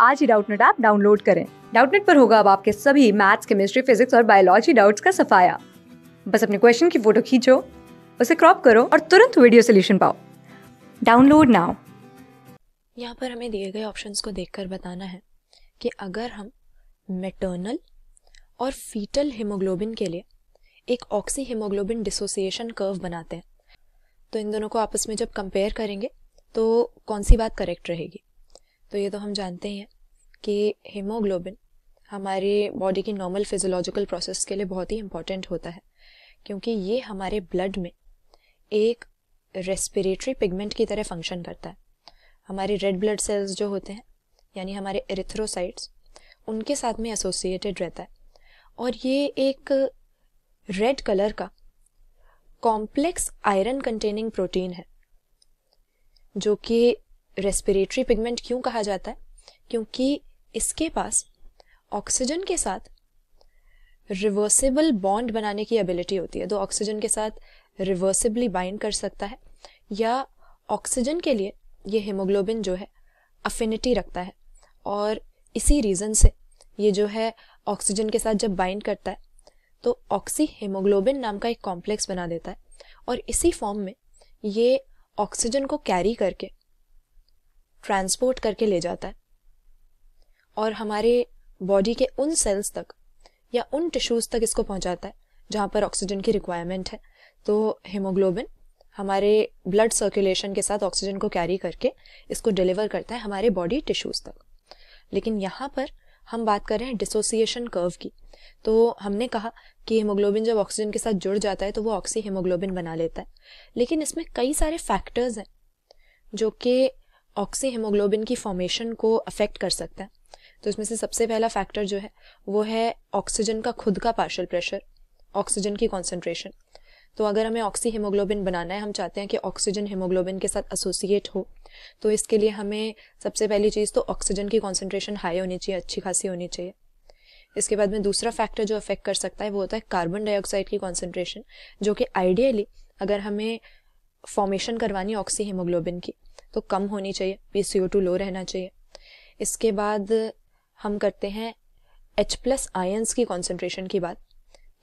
आज ही Doubtnut app download करें। Doubtnut पर होगा अब आपके सभी मैथ्स, केमिस्ट्री, फिजिक्स और बायोलॉजी डाउट्स का सफाया। बस अपने क्वेश्चन की फोटो खींचो, उसे क्रॉप करो और तुरंत वीडियो सोल्यूशन पाओ। Download now. यहाँ पर हमें दिए गए ऑप्शंस को देखकर बताना है कि अगर हम मैटरनल और फीटल हीमोग्लोबिन के लिए एक ऑक्सी हीमोग्लोबिन डिसोसिएशन कर्व बनाते हैं तो इन दोनों को आपस में जब कंपेयर करेंगे तो कौन सी बात करेक्ट रहेगी। तो ये तो हम जानते हैं कि हीमोग्लोबिन हमारे बॉडी की नॉर्मल फिजियोलॉजिकल प्रोसेस के लिए बहुत ही इंपॉर्टेंट होता है, क्योंकि ये हमारे ब्लड में एक रेस्पिरेटरी पिगमेंट की तरह फंक्शन करता है। हमारे रेड ब्लड सेल्स जो होते हैं यानी हमारे एरिथ्रोसाइट्स, उनके साथ में एसोसिएटेड रहता है और ये एक रेड कलर का कॉम्प्लेक्स आयरन कंटेनिंग प्रोटीन है, जो कि रेस्पिरेटरी पिगमेंट क्यों कहा जाता है, क्योंकि इसके पास ऑक्सीजन के साथ रिवर्सिबल बॉन्ड बनाने की एबिलिटी होती है। तो ऑक्सीजन के साथ रिवर्सिबली बाइंड कर सकता है या ऑक्सीजन के लिए ये हीमोग्लोबिन जो है अफिनिटी रखता है और इसी रीज़न से ये जो है ऑक्सीजन के साथ जब बाइंड करता है तो ऑक्सी हीमोग्लोबिन नाम का एक कॉम्प्लेक्स बना देता है और इसी फॉर्म में ये ऑक्सीजन को कैरी करके ट्रांसपोर्ट करके ले जाता है और हमारे बॉडी के उन सेल्स तक या उन टिश्यूज तक इसको पहुंचाता है जहां पर ऑक्सीजन की रिक्वायरमेंट है। तो हीमोग्लोबिन हमारे ब्लड सर्कुलेशन के साथ ऑक्सीजन को कैरी करके इसको डिलीवर करता है हमारे बॉडी टिश्यूज तक। लेकिन यहाँ पर हम बात कर रहे हैं डिसोसिएशन कर्व की। तो हमने कहा कि हीमोग्लोबिन जब ऑक्सीजन के साथ जुड़ जाता है तो वो ऑक्सी हीमोग्लोबिन बना लेता है, लेकिन इसमें कई सारे फैक्टर्स हैं जो कि ऑक्सी हीमोग्लोबिन की फॉर्मेशन को अफेक्ट कर सकता है। तो इसमें से सबसे पहला फैक्टर जो है वो है ऑक्सीजन का खुद का पार्शियल प्रेशर, ऑक्सीजन की कॉन्सेंट्रेशन। तो अगर हमें ऑक्सी हीमोग्लोबिन बनाना है, हम चाहते हैं कि ऑक्सीजन हीमोग्लोबिन के साथ एसोसिएट हो, तो इसके लिए हमें सबसे पहली चीज़ तो ऑक्सीजन की कॉन्सेंट्रेशन हाई होनी चाहिए, अच्छी खासी होनी चाहिए। इसके बाद में दूसरा फैक्टर जो अफेक्ट कर सकता है वो होता है कार्बन डाइऑक्साइड की कॉन्सेंट्रेशन, जो कि आइडियली अगर हमें फॉर्मेशन करवानी ऑक्सी हीमोग्लोबिन की तो कम होनी चाहिए, PCO2 लो रहना चाहिए। इसके बाद हम करते हैं H+ आयंस की कॉन्सेंट्रेशन की बात।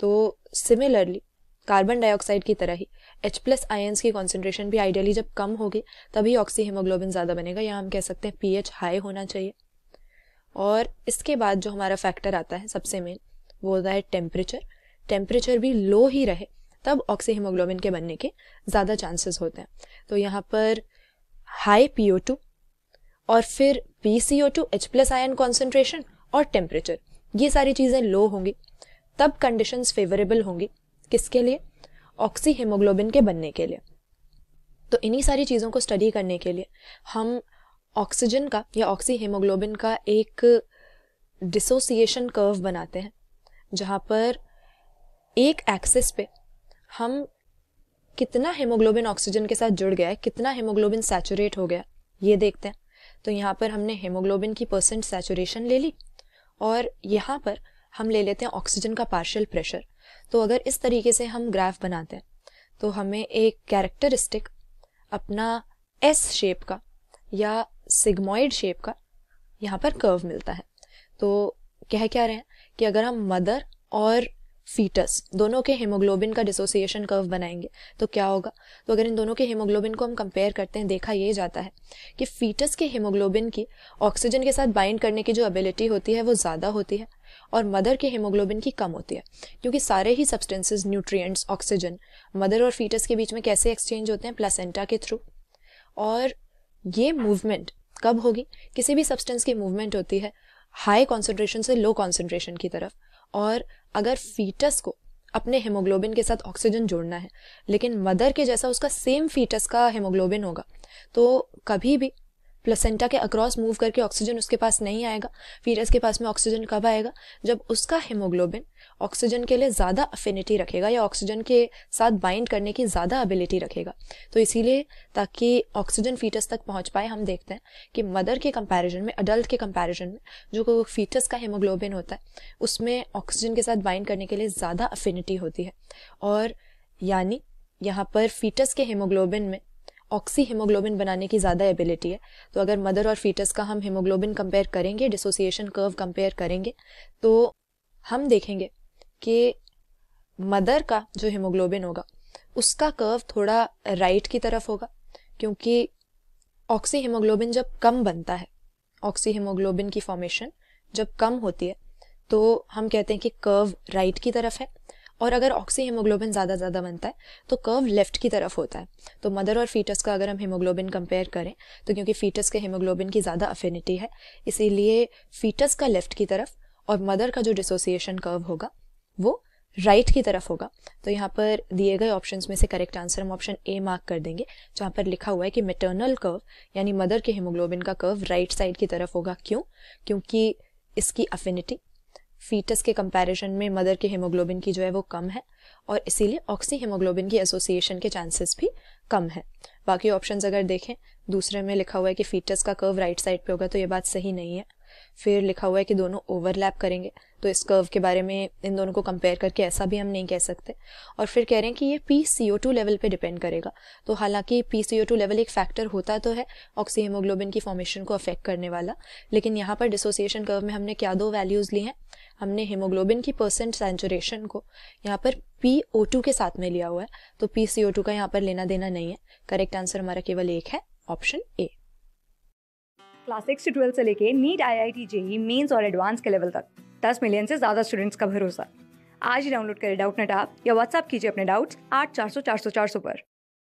तो सिमिलरली कार्बन डाइऑक्साइड की तरह ही H+ आयंस की कॉन्सेंट्रेशन भी आइडियली जब कम होगी तभी ऑक्सी हीमोग्लोबिन ज़्यादा बनेगा, या हम कह सकते हैं pH हाई होना चाहिए। और इसके बाद जो हमारा फैक्टर आता है सबसे मेन, वो होता है टेम्परेचर। टेम्परेचर भी लो ही रहे तब ऑक्सी हीमोग्लोबिन के बनने के ज़्यादा चांसेस होते हैं। तो यहाँ पर हाई PO2 और फिर PCO2, H+ आयन कॉन्सेंट्रेशन और टेम्परेचर, ये सारी चीज़ें लो होंगी तब कंडीशंस फेवरेबल होंगी किसके लिए, ऑक्सी हीमोग्लोबिन के बनने के लिए। तो इन्हीं सारी चीज़ों को स्टडी करने के लिए हम ऑक्सीजन का या ऑक्सी हीमोग्लोबिन का एक डिसोसिएशन कर्व बनाते हैं, जहाँ पर एक एक्सिस पे हम कितना हीमोग्लोबिन ऑक्सीजन के साथ जुड़ गया है, कितना हीमोग्लोबिन सैचुरेट हो गया, ये देखते हैं। तो यहाँ पर हमने हीमोग्लोबिन की % सैचुरेशन ले ली और यहाँ पर हम ले लेते हैं ऑक्सीजन का पार्शियल प्रेशर। तो अगर इस तरीके से हम ग्राफ बनाते हैं तो हमें एक कैरेक्टरिस्टिक अपना S शेप का या सिग्मॉइड शेप का यहाँ पर कर्व मिलता है। तो कह क्या रहे हैं कि अगर हम मदर और फीटस दोनों के हीमोग्लोबिन का डिसोसिएशन कर्व बनाएंगे तो क्या होगा। तो अगर इन दोनों के हीमोग्लोबिन को हम कंपेयर करते हैं, देखा ये जाता है कि फीटस के हीमोग्लोबिन की ऑक्सीजन के साथ बाइंड करने की जो एबिलिटी होती है वो ज़्यादा होती है और मदर के हीमोग्लोबिन की कम होती है, क्योंकि सारे ही सब्सटेंसेस, न्यूट्रिएंट्स, ऑक्सीजन मदर और फीटस के बीच में कैसे एक्सचेंज होते हैं, प्लासेंटा के थ्रू। और ये मूवमेंट कब होगी, किसी भी सब्सटेंस की मूवमेंट होती है हाई कॉन्सेंट्रेशन से लो कॉन्सेंट्रेशन की तरफ, और अगर फीटस को अपने हीमोग्लोबिन के साथ ऑक्सीजन जोड़ना है लेकिन मदर के जैसा उसका सेम फीटस का हीमोग्लोबिन होगा तो कभी भी प्लेसेंटा के अक्रॉस मूव करके ऑक्सीजन उसके पास नहीं आएगा। फीटस के पास में ऑक्सीजन कब आएगा, जब उसका हीमोग्लोबिन ऑक्सीजन के लिए ज़्यादा अफिनिटी रखेगा या ऑक्सीजन के साथ बाइंड करने की ज़्यादा एबिलिटी रखेगा। तो इसीलिए ताकि ऑक्सीजन फीटस तक पहुंच पाए, हम देखते हैं कि मदर के कंपैरिजन में, अडल्ट के कंपैरिजन में जो फीटस का हीमोग्लोबिन होता है उसमें ऑक्सीजन के साथ बाइंड करने के लिए ज़्यादा अफिनिटी होती है। और यानी यहाँ पर फीटस के हीमोग्लोबिन में ऑक्सी हीमोग्लोबिन बनाने की ज़्यादा एबिलिटी है। तो अगर मदर और फीटस का हम हीमोग्लोबिन कंपेयर करेंगे, डिसोसिएशन कर्व कंपेयर करेंगे, तो हम देखेंगे कि मदर का जो हीमोग्लोबिन होगा उसका कर्व थोड़ा राइट की तरफ होगा, क्योंकि ऑक्सी हीमोग्लोबिन जब कम बनता है, ऑक्सी हीमोग्लोबिन की फॉर्मेशन जब कम होती है, तो हम कहते हैं कि कर्व राइट की तरफ है। और अगर ऑक्सी हीमोग्लोबिन ज़्यादा बनता है तो कर्व लेफ्ट की तरफ होता है। तो मदर और फीटस का अगर हम हीमोग्लोबिन कंपेयर करें, तो क्योंकि फीटस के हीमोग्लोबिन की ज़्यादा अफिनिटी है, इसीलिए फीटस का लेफ्ट की तरफ और मदर का जो डिसोसिएशन कर्व होगा वो राइट की तरफ होगा। तो यहाँ पर दिए गए ऑप्शंस में से करेक्ट आंसर हम ऑप्शन ए मार्क कर देंगे, जहाँ पर लिखा हुआ है कि मैटरनल कर्व यानी मदर के हीमोग्लोबिन का कर्व राइट साइड की तरफ होगा। क्यों? क्योंकि इसकी अफिनिटी फीटस के कंपैरिजन में मदर के हीमोग्लोबिन की जो है वो कम है, और इसीलिए ऑक्सी हीमोग्लोबिन की एसोसिएशन के चांसेस भी कम है। बाकी ऑप्शंस अगर देखें, दूसरे में लिखा हुआ है कि फीटस का कर्व राइट साइड पे होगा, तो ये बात सही नहीं है। फिर लिखा हुआ है कि दोनों ओवरलैप करेंगे, तो इस कर्व के बारे में इन दोनों को कंपेयर करके ऐसा भी हम नहीं कह सकते। और फिर कह रहे हैं कि ये PCO2 लेवल पे डिपेंड करेगा। तो हालांकि PCO2 लेवल एक फैक्टर होता तो है ऑक्सी हीमोग्लोबिन की फॉर्मेशन को अफेक्ट करने वाला, लेकिन यहाँ पर डिसोसिएशन कर्व में हमने क्या दो वैल्यूज ली हैं? हमने हीमोग्लोबिन की परसेंट सैचुरेशन को यहाँ पर PO2 के साथ में लिया हुआ है, तो PCO2 का यहाँ पर लेना देना नहीं है। करेक्ट आंसर हमारा केवल एक है, ऑप्शन ए। क्लास 6 से 12 से लेके नीट, IIT, JEE मेंस और एडवांस के लेवल तक 10 मिलियन से ज़्यादा स्टूडेंट्स का भरोसा। आज ही डाउनलोड करें डाउटनेट ऐप या व्हाट्सएप कीजिए अपने डाउट्स 8400 400 400 पर।